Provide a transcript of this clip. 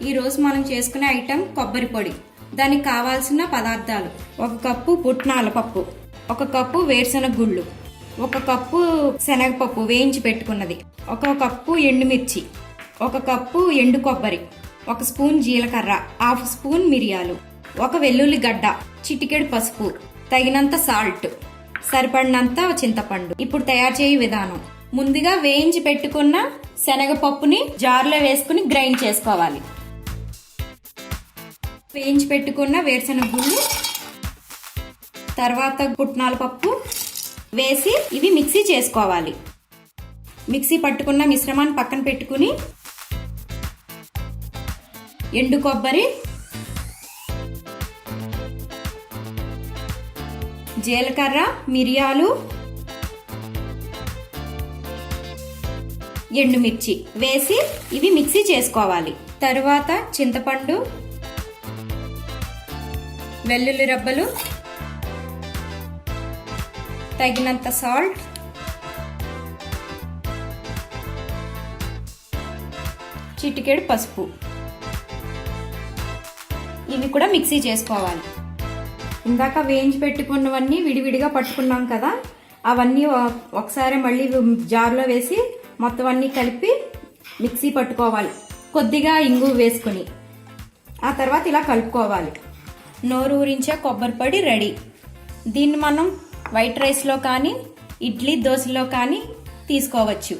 ఈ రోజు మనం చేసుకునే ఐటెం కొబ్బరి పొడి. దానికి కావాల్సిన పదార్థాలు: 1 కప్పు పుట్నాల పప్పు, 1 కప్పు వేరుశనగ గుళ్ళు, 1 కప్పు శనగపప్పు వేయించి పెట్టుకున్నది, 1 కప్పు ఎండుమిర్చి, 1 కప్పు ఎండు కొబ్బరి, 1 స్పూన్ జీలకర్ర, 1/2 స్పూన్ మిరియాలు, 1 వెల్లుల్లి గడ్డ, చిటికెడు పసుపు, తగినంత సాల్ట్, సరిపడినంత చింతపండు. ఇప్పుడు తయారు చేయ విధానం: ముందుగా వేయించి పెట్టుకున్న శనగపప్పుని జార్లో వేసుకుని గ్రైండ్ చేసుకోవాలి. వేయించి పెట్టుకున్న వేరుశనగ గుళ్ళు, తర్వాత పుట్నాల పప్పు వేసి ఇవి మిక్సీ చేసుకోవాలి. మిక్సీ పట్టుకున్న మిశ్రమాన్ని పక్కన పెట్టుకుని ఎండు కొబ్బరి, జీలకర్ర, మిరియాలు, ఎండుమిర్చి వేసి ఇవి మిక్సీ చేసుకోవాలి. తరువాత చింతపండు, వెల్లుల్లి రబ్బలు, తగినంత సాల్ట్, చిటికెడు పసుపు ఇవి కూడా మిక్సీ చేసుకోవాలి. ఇందాక వేయించి పెట్టుకున్నవన్నీ విడివిడిగా పట్టుకున్నాం కదా, అవన్నీ ఒకసారి మళ్ళీ జార్లో వేసి మొత్తం అన్నీ కలిపి మిక్సీ పట్టుకోవాలి. కొద్దిగా ఇంగు వేసుకుని ఆ తర్వాత ఇలా కలుపుకోవాలి. నోరు ఊరించే కొబ్బరి పొడి రెడీ. దీన్ని మనం వైట్ రైస్లో కానీ ఇడ్లీ దోశలో కానీ తీసుకోవచ్చు.